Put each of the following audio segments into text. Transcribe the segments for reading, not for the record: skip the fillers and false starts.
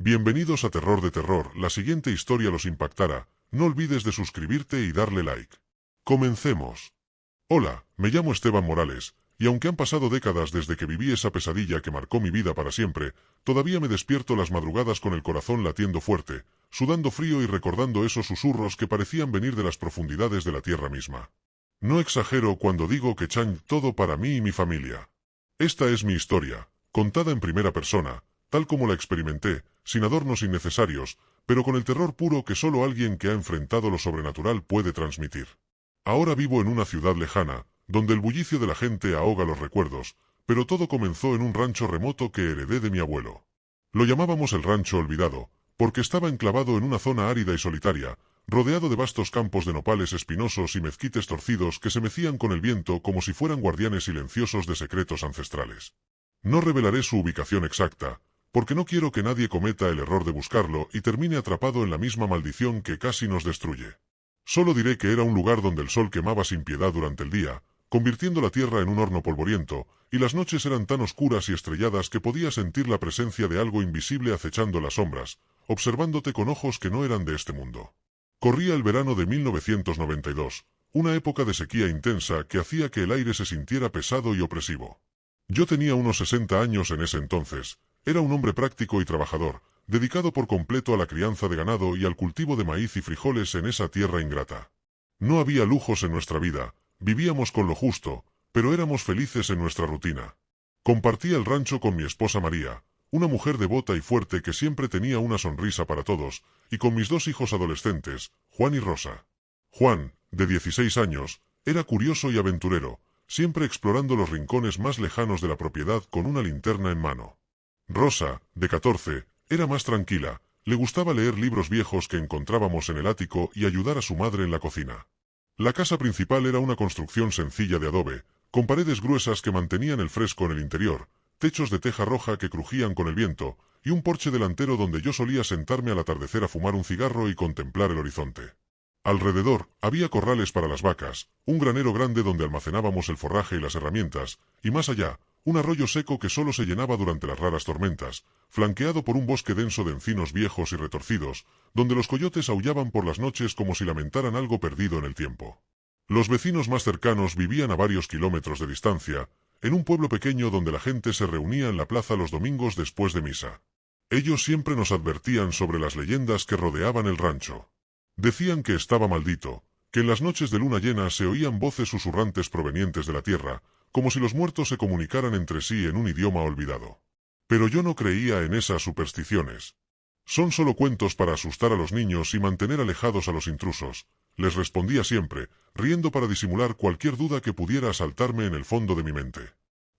Bienvenidos a Terror de Terror, la siguiente historia los impactará, no olvides de suscribirte y darle like. Comencemos. Hola, me llamo Esteban Morales, y aunque han pasado décadas desde que viví esa pesadilla que marcó mi vida para siempre, todavía me despierto las madrugadas con el corazón latiendo fuerte, sudando frío y recordando esos susurros que parecían venir de las profundidades de la tierra misma. No exagero cuando digo que Chang todo para mí y mi familia. Esta es mi historia, contada en primera persona, tal como la experimenté, sin adornos innecesarios, pero con el terror puro que solo alguien que ha enfrentado lo sobrenatural puede transmitir. Ahora vivo en una ciudad lejana, donde el bullicio de la gente ahoga los recuerdos, pero todo comenzó en un rancho remoto que heredé de mi abuelo. Lo llamábamos el Rancho Olvidado, porque estaba enclavado en una zona árida y solitaria, rodeado de vastos campos de nopales espinosos y mezquites torcidos que se mecían con el viento como si fueran guardianes silenciosos de secretos ancestrales. No revelaré su ubicación exacta, porque no quiero que nadie cometa el error de buscarlo y termine atrapado en la misma maldición que casi nos destruye. Solo diré que era un lugar donde el sol quemaba sin piedad durante el día, convirtiendo la tierra en un horno polvoriento, y las noches eran tan oscuras y estrelladas que podía sentir la presencia de algo invisible acechando las sombras, observándote con ojos que no eran de este mundo. Corría el verano de 1992, una época de sequía intensa que hacía que el aire se sintiera pesado y opresivo. Yo tenía unos 60 años en ese entonces. Era un hombre práctico y trabajador, dedicado por completo a la crianza de ganado y al cultivo de maíz y frijoles en esa tierra ingrata. No había lujos en nuestra vida, vivíamos con lo justo, pero éramos felices en nuestra rutina. Compartía el rancho con mi esposa María, una mujer devota y fuerte que siempre tenía una sonrisa para todos, y con mis dos hijos adolescentes, Juan y Rosa. Juan, de 16 años, era curioso y aventurero, siempre explorando los rincones más lejanos de la propiedad con una linterna en mano. Rosa, de 14, era más tranquila, le gustaba leer libros viejos que encontrábamos en el ático y ayudar a su madre en la cocina. La casa principal era una construcción sencilla de adobe, con paredes gruesas que mantenían el fresco en el interior, techos de teja roja que crujían con el viento, y un porche delantero donde yo solía sentarme al atardecer a fumar un cigarro y contemplar el horizonte. Alrededor, había corrales para las vacas, un granero grande donde almacenábamos el forraje y las herramientas, y más allá, un arroyo seco que solo se llenaba durante las raras tormentas, flanqueado por un bosque denso de encinos viejos y retorcidos, donde los coyotes aullaban por las noches como si lamentaran algo perdido en el tiempo. Los vecinos más cercanos vivían a varios kilómetros de distancia, en un pueblo pequeño donde la gente se reunía en la plaza los domingos después de misa. Ellos siempre nos advertían sobre las leyendas que rodeaban el rancho. Decían que estaba maldito, que en las noches de luna llena se oían voces susurrantes provenientes de la tierra, como si los muertos se comunicaran entre sí en un idioma olvidado. Pero yo no creía en esas supersticiones. Son solo cuentos para asustar a los niños y mantener alejados a los intrusos, les respondía siempre, riendo para disimular cualquier duda que pudiera asaltarme en el fondo de mi mente.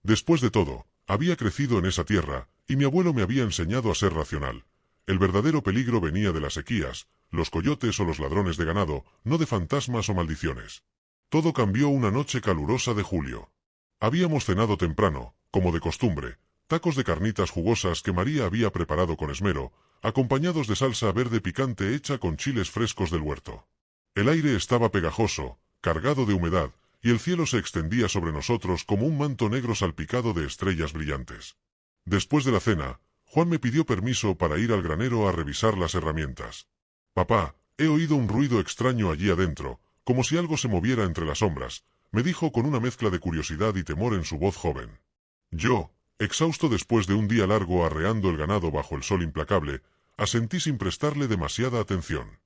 Después de todo, había crecido en esa tierra, y mi abuelo me había enseñado a ser racional. El verdadero peligro venía de las sequías, los coyotes o los ladrones de ganado, no de fantasmas o maldiciones. Todo cambió una noche calurosa de julio. Habíamos cenado temprano, como de costumbre, tacos de carnitas jugosas que María había preparado con esmero, acompañados de salsa verde picante hecha con chiles frescos del huerto. El aire estaba pegajoso, cargado de humedad, y el cielo se extendía sobre nosotros como un manto negro salpicado de estrellas brillantes. Después de la cena, Juan me pidió permiso para ir al granero a revisar las herramientas. «Papá, he oído un ruido extraño allí adentro, como si algo se moviera entre las sombras», me dijo con una mezcla de curiosidad y temor en su voz joven. Yo, exhausto después de un día largo arreando el ganado bajo el sol implacable, asentí sin prestarle demasiada atención.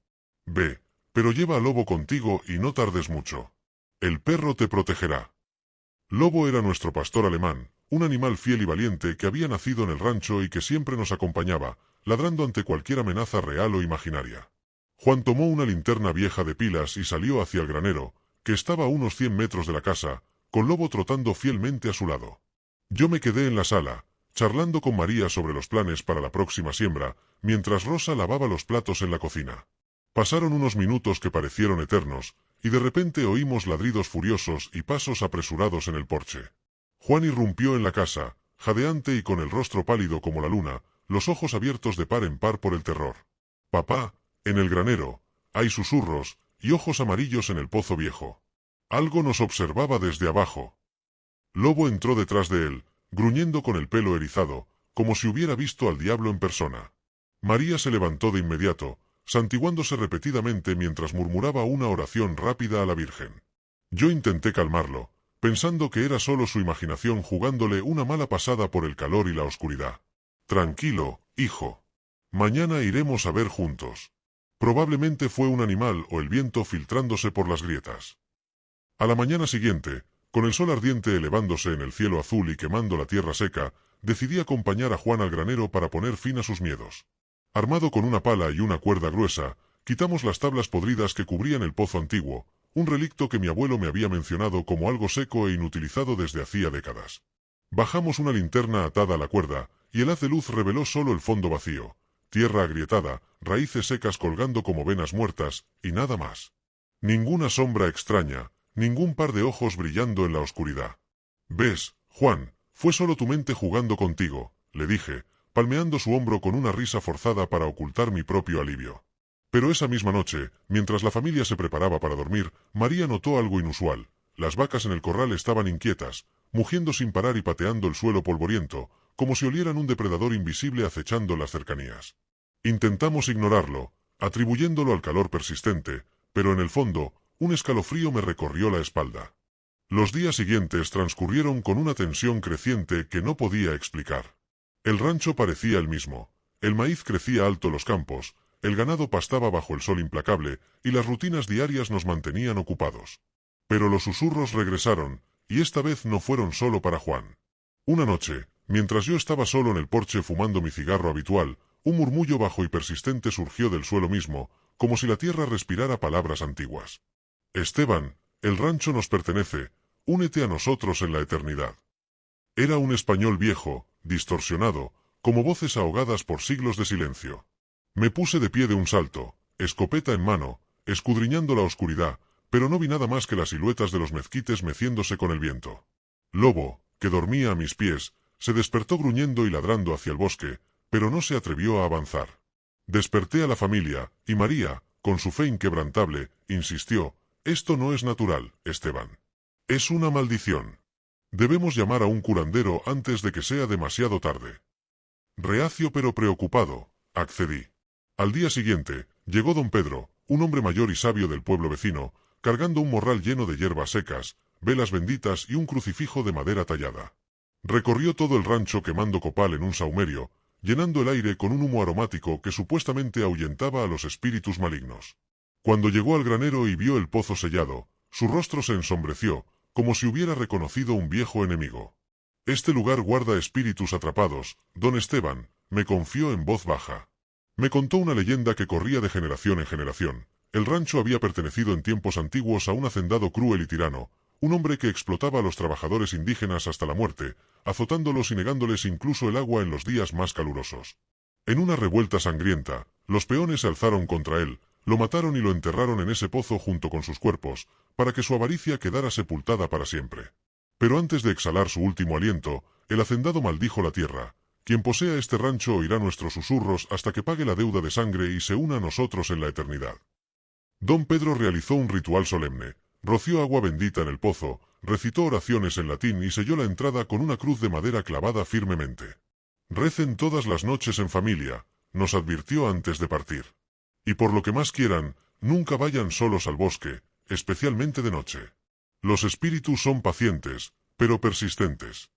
«Ve, pero lleva a Lobo contigo y no tardes mucho. El perro te protegerá». Lobo era nuestro pastor alemán, un animal fiel y valiente que había nacido en el rancho y que siempre nos acompañaba, ladrando ante cualquier amenaza real o imaginaria. Juan tomó una linterna vieja de pilas y salió hacia el granero, que estaba a unos 100 metros de la casa, con Lobo trotando fielmente a su lado. Yo me quedé en la sala, charlando con María sobre los planes para la próxima siembra, mientras Rosa lavaba los platos en la cocina. Pasaron unos minutos que parecieron eternos, y de repente oímos ladridos furiosos y pasos apresurados en el porche. Juan irrumpió en la casa, jadeante y con el rostro pálido como la luna, los ojos abiertos de par en par por el terror. «Papá, en el granero, hay susurros, y ojos amarillos en el pozo viejo. Algo nos observaba desde abajo». Lobo entró detrás de él, gruñendo con el pelo erizado, como si hubiera visto al diablo en persona. María se levantó de inmediato, santiguándose repetidamente mientras murmuraba una oración rápida a la Virgen. Yo intenté calmarlo, pensando que era solo su imaginación jugándole una mala pasada por el calor y la oscuridad. Tranquilo, hijo. Mañana iremos a ver juntos. Probablemente fue un animal o el viento filtrándose por las grietas. A la mañana siguiente, con el sol ardiente elevándose en el cielo azul y quemando la tierra seca, decidí acompañar a Juan al granero para poner fin a sus miedos. Armado con una pala y una cuerda gruesa, quitamos las tablas podridas que cubrían el pozo antiguo, un relicto que mi abuelo me había mencionado como algo seco e inutilizado desde hacía décadas. Bajamos una linterna atada a la cuerda, y el haz de luz reveló solo el fondo vacío, tierra agrietada, raíces secas colgando como venas muertas, y nada más. Ninguna sombra extraña, ningún par de ojos brillando en la oscuridad. «¿Ves, Juan? Fue solo tu mente jugando contigo», le dije, palmeando su hombro con una risa forzada para ocultar mi propio alivio. Pero esa misma noche, mientras la familia se preparaba para dormir, María notó algo inusual. Las vacas en el corral estaban inquietas, mugiendo sin parar y pateando el suelo polvoriento, como si olieran un depredador invisible acechando las cercanías. Intentamos ignorarlo, atribuyéndolo al calor persistente, pero en el fondo, un escalofrío me recorrió la espalda. Los días siguientes transcurrieron con una tensión creciente que no podía explicar. El rancho parecía el mismo. El maíz crecía alto en los campos, el ganado pastaba bajo el sol implacable, y las rutinas diarias nos mantenían ocupados. Pero los susurros regresaron, y esta vez no fueron solo para Juan. Una noche, mientras yo estaba solo en el porche fumando mi cigarro habitual, un murmullo bajo y persistente surgió del suelo mismo, como si la tierra respirara palabras antiguas. «Esteban, el rancho nos pertenece, únete a nosotros en la eternidad». Era un español viejo, distorsionado, como voces ahogadas por siglos de silencio. Me puse de pie de un salto, escopeta en mano, escudriñando la oscuridad, pero no vi nada más que las siluetas de los mezquites meciéndose con el viento. Lobo, que dormía a mis pies, se despertó gruñendo y ladrando hacia el bosque, pero no se atrevió a avanzar. Desperté a la familia, y María, con su fe inquebrantable, insistió: «Esto no es natural, Esteban. Es una maldición. Debemos llamar a un curandero antes de que sea demasiado tarde». Reacio pero preocupado, accedí. Al día siguiente, llegó don Pedro, un hombre mayor y sabio del pueblo vecino, cargando un morral lleno de hierbas secas, velas benditas y un crucifijo de madera tallada. Recorrió todo el rancho quemando copal en un sahumerio, llenando el aire con un humo aromático que supuestamente ahuyentaba a los espíritus malignos. Cuando llegó al granero y vio el pozo sellado, su rostro se ensombreció, como si hubiera reconocido un viejo enemigo. «Este lugar guarda espíritus atrapados, don Esteban», me confió en voz baja. Me contó una leyenda que corría de generación en generación. El rancho había pertenecido en tiempos antiguos a un hacendado cruel y tirano, un hombre que explotaba a los trabajadores indígenas hasta la muerte, azotándolos y negándoles incluso el agua en los días más calurosos. En una revuelta sangrienta, los peones se alzaron contra él, lo mataron y lo enterraron en ese pozo junto con sus cuerpos, para que su avaricia quedara sepultada para siempre. Pero antes de exhalar su último aliento, el hacendado maldijo la tierra: «Quien posea este rancho oirá nuestros susurros hasta que pague la deuda de sangre y se una a nosotros en la eternidad». Don Pedro realizó un ritual solemne, roció agua bendita en el pozo, recitó oraciones en latín y selló la entrada con una cruz de madera clavada firmemente. «Recen todas las noches en familia», nos advirtió antes de partir. «Y por lo que más quieran, nunca vayan solos al bosque, especialmente de noche. Los espíritus son pacientes, pero persistentes».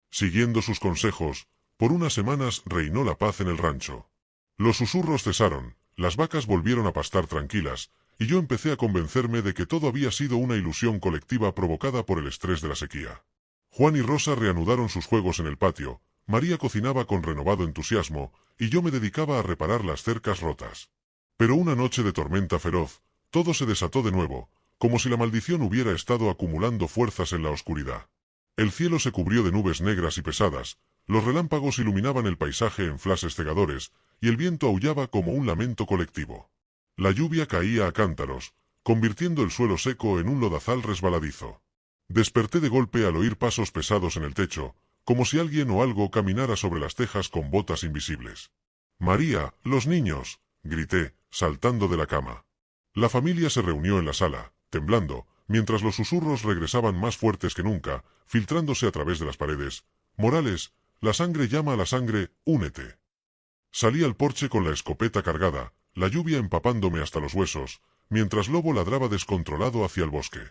Siguiendo sus consejos, por unas semanas reinó la paz en el rancho. Los susurros cesaron, las vacas volvieron a pastar tranquilas, y yo empecé a convencerme de que todo había sido una ilusión colectiva provocada por el estrés de la sequía. Juan y Rosa reanudaron sus juegos en el patio, María cocinaba con renovado entusiasmo, y yo me dedicaba a reparar las cercas rotas. Pero una noche de tormenta feroz, todo se desató de nuevo, como si la maldición hubiera estado acumulando fuerzas en la oscuridad. El cielo se cubrió de nubes negras y pesadas, los relámpagos iluminaban el paisaje en flashes cegadores, y el viento aullaba como un lamento colectivo. La lluvia caía a cántaros, convirtiendo el suelo seco en un lodazal resbaladizo. Desperté de golpe al oír pasos pesados en el techo, como si alguien o algo caminara sobre las tejas con botas invisibles. «María, los niños», grité, saltando de la cama. La familia se reunió en la sala, temblando, mientras los susurros regresaban más fuertes que nunca, filtrándose a través de las paredes. «Morales, la sangre llama a la sangre, únete». Salí al porche con la escopeta cargada, la lluvia empapándome hasta los huesos, mientras Lobo ladraba descontrolado hacia el bosque.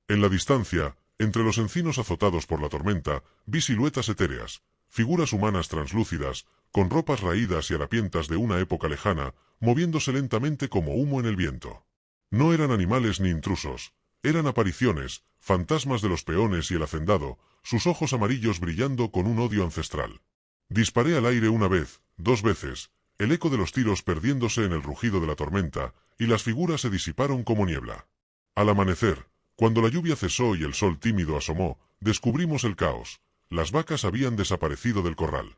En la distancia, entre los encinos azotados por la tormenta, vi siluetas etéreas, figuras humanas translúcidas, con ropas raídas y harapientas de una época lejana, moviéndose lentamente como humo en el viento. No eran animales ni intrusos, eran apariciones, fantasmas de los peones y el hacendado, sus ojos amarillos brillando con un odio ancestral. Disparé al aire una vez, 2 veces, el eco de los tiros perdiéndose en el rugido de la tormenta, y las figuras se disiparon como niebla. Al amanecer, cuando la lluvia cesó y el sol tímido asomó, descubrimos el caos. Las vacas habían desaparecido del corral.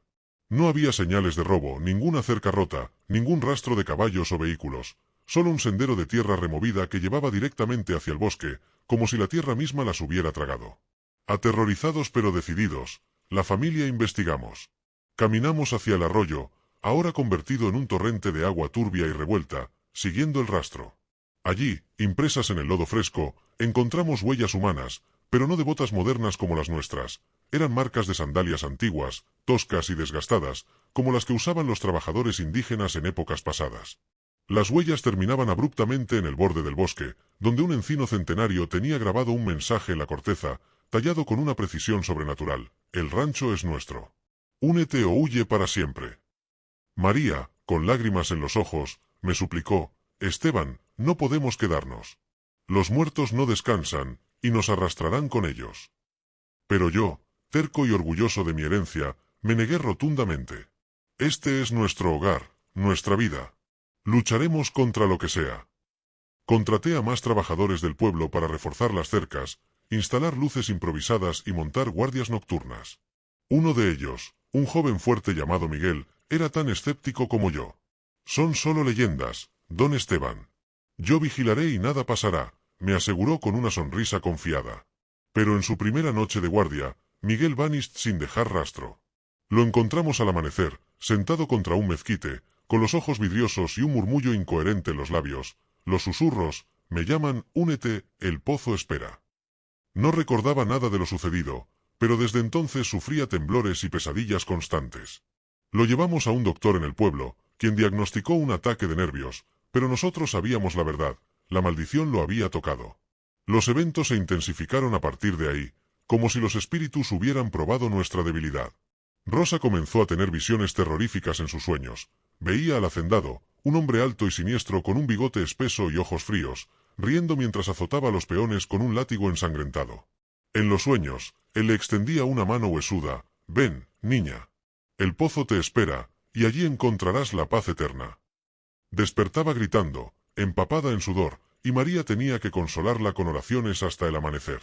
No había señales de robo, ninguna cerca rota, ningún rastro de caballos o vehículos, solo un sendero de tierra removida que llevaba directamente hacia el bosque, como si la tierra misma las hubiera tragado. Aterrorizados pero decididos, la familia investigamos. Caminamos hacia el arroyo, ahora convertido en un torrente de agua turbia y revuelta, siguiendo el rastro. Allí, impresas en el lodo fresco, encontramos huellas humanas, pero no de botas modernas como las nuestras. Eran marcas de sandalias antiguas, toscas y desgastadas, como las que usaban los trabajadores indígenas en épocas pasadas. Las huellas terminaban abruptamente en el borde del bosque, donde un encino centenario tenía grabado un mensaje en la corteza, tallado con una precisión sobrenatural: el rancho es nuestro. Únete o huye para siempre. María, con lágrimas en los ojos, me suplicó: Esteban, no podemos quedarnos. Los muertos no descansan, y nos arrastrarán con ellos. Pero yo, terco y orgulloso de mi herencia, me negué rotundamente. Este es nuestro hogar, nuestra vida. Lucharemos contra lo que sea. Contraté a más trabajadores del pueblo para reforzar las cercas, instalar luces improvisadas y montar guardias nocturnas. Uno de ellos, un joven fuerte llamado Miguel, era tan escéptico como yo. Son solo leyendas, don Esteban. Yo vigilaré y nada pasará, me aseguró con una sonrisa confiada. Pero en su primera noche de guardia, Miguel vanished sin dejar rastro. Lo encontramos al amanecer, sentado contra un mezquite, con los ojos vidriosos y un murmullo incoherente en los labios. Los susurros: me llaman, únete, el pozo espera. No recordaba nada de lo sucedido, pero desde entonces sufría temblores y pesadillas constantes. Lo llevamos a un doctor en el pueblo, quien diagnosticó un ataque de nervios, pero nosotros sabíamos la verdad: la maldición lo había tocado. Los eventos se intensificaron a partir de ahí, como si los espíritus hubieran probado nuestra debilidad. Rosa comenzó a tener visiones terroríficas en sus sueños. Veía al hacendado, un hombre alto y siniestro con un bigote espeso y ojos fríos, riendo mientras azotaba a los peones con un látigo ensangrentado. En los sueños, él le extendía una mano huesuda: ven, niña. El pozo te espera, y allí encontrarás la paz eterna. Despertaba gritando, empapada en sudor, y María tenía que consolarla con oraciones hasta el amanecer.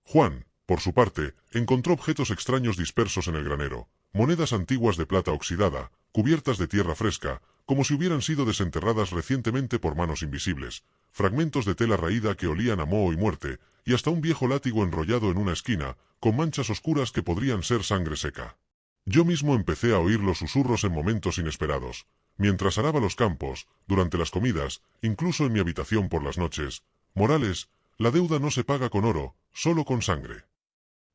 Juan, por su parte, encontró objetos extraños dispersos en el granero: monedas antiguas de plata oxidada, cubiertas de tierra fresca, como si hubieran sido desenterradas recientemente por manos invisibles, fragmentos de tela raída que olían a moho y muerte, y hasta un viejo látigo enrollado en una esquina, con manchas oscuras que podrían ser sangre seca. Yo mismo empecé a oír los susurros en momentos inesperados. Mientras araba los campos, durante las comidas, incluso en mi habitación por las noches: Morales, la deuda no se paga con oro, solo con sangre.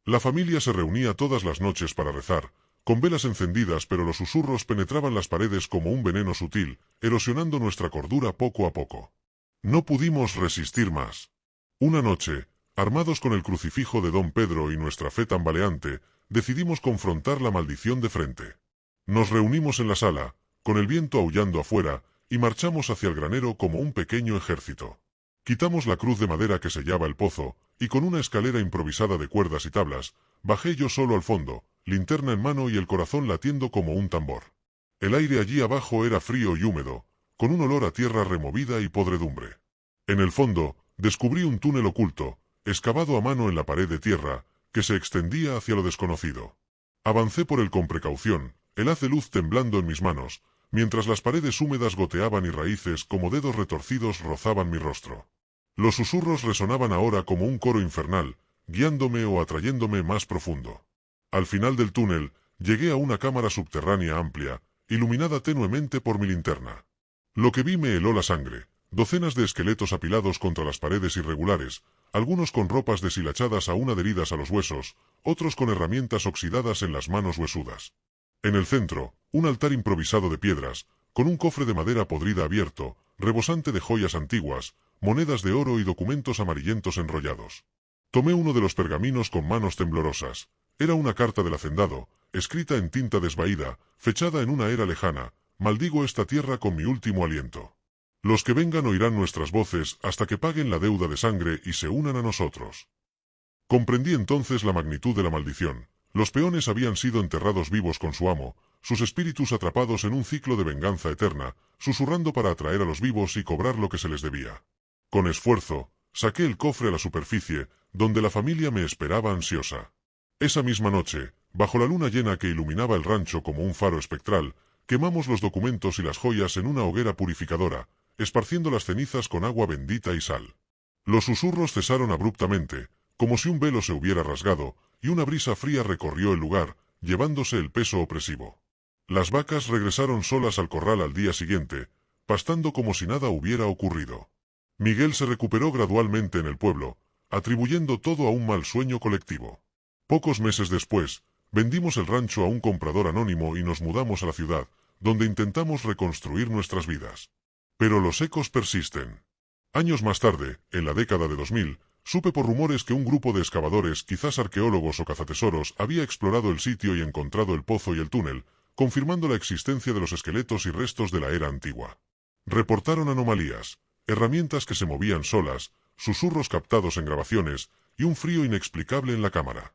La familia se reunía todas las noches para rezar, con velas encendidas, pero los susurros penetraban las paredes como un veneno sutil, erosionando nuestra cordura poco a poco. No pudimos resistir más. Una noche, armados con el crucifijo de don Pedro y nuestra fe tambaleante, decidimos confrontar la maldición de frente. Nos reunimos en la sala, con el viento aullando afuera, y marchamos hacia el granero como un pequeño ejército. Quitamos la cruz de madera que sellaba el pozo, y con una escalera improvisada de cuerdas y tablas, bajé yo solo al fondo, linterna en mano y el corazón latiendo como un tambor. El aire allí abajo era frío y húmedo, con un olor a tierra removida y podredumbre. En el fondo, descubrí un túnel oculto, excavado a mano en la pared de tierra, que se extendía hacia lo desconocido. Avancé por él con precaución, el haz de luz temblando en mis manos, mientras las paredes húmedas goteaban y raíces como dedos retorcidos rozaban mi rostro. Los susurros resonaban ahora como un coro infernal, guiándome o atrayéndome más profundo. Al final del túnel, llegué a una cámara subterránea amplia, iluminada tenuemente por mi linterna. Lo que vi me heló la sangre: docenas de esqueletos apilados contra las paredes irregulares, algunos con ropas deshilachadas aún adheridas a los huesos, otros con herramientas oxidadas en las manos huesudas. En el centro, un altar improvisado de piedras, con un cofre de madera podrida abierto, rebosante de joyas antiguas, monedas de oro y documentos amarillentos enrollados. Tomé uno de los pergaminos con manos temblorosas. Era una carta del hacendado, escrita en tinta desvaída, fechada en una era lejana. Maldigo esta tierra con mi último aliento. Los que vengan oirán nuestras voces hasta que paguen la deuda de sangre y se unan a nosotros. Comprendí entonces la magnitud de la maldición. Los peones habían sido enterrados vivos con su amo, sus espíritus atrapados en un ciclo de venganza eterna, susurrando para atraer a los vivos y cobrar lo que se les debía. Con esfuerzo, saqué el cofre a la superficie, donde la familia me esperaba ansiosa. Esa misma noche, bajo la luna llena que iluminaba el rancho como un faro espectral, quemamos los documentos y las joyas en una hoguera purificadora, esparciendo las cenizas con agua bendita y sal. Los susurros cesaron abruptamente, como si un velo se hubiera rasgado, y una brisa fría recorrió el lugar, llevándose el peso opresivo. Las vacas regresaron solas al corral al día siguiente, pastando como si nada hubiera ocurrido. Miguel se recuperó gradualmente en el pueblo, atribuyendo todo a un mal sueño colectivo. Pocos meses después, vendimos el rancho a un comprador anónimo y nos mudamos a la ciudad, donde intentamos reconstruir nuestras vidas. Pero los ecos persisten. Años más tarde, en la década de 2000, supe por rumores que un grupo de excavadores, quizás arqueólogos o cazatesoros, había explorado el sitio y encontrado el pozo y el túnel, confirmando la existencia de los esqueletos y restos de la era antigua. Reportaron anomalías, herramientas que se movían solas, susurros captados en grabaciones y un frío inexplicable en la cámara.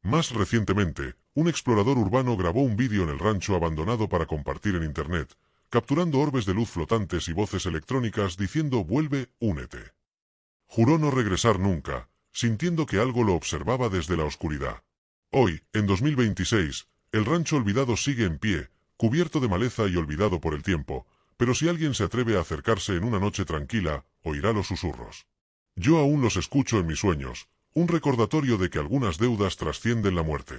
Más recientemente, un explorador urbano grabó un vídeo en el rancho abandonado para compartir en Internet, capturando orbes de luz flotantes y voces electrónicas diciendo «Vuelve, únete». Juró no regresar nunca, sintiendo que algo lo observaba desde la oscuridad. Hoy, en 2026, el rancho olvidado sigue en pie, cubierto de maleza y olvidado por el tiempo, pero si alguien se atreve a acercarse en una noche tranquila, oirá los susurros. Yo aún los escucho en mis sueños, un recordatorio de que algunas deudas trascienden la muerte.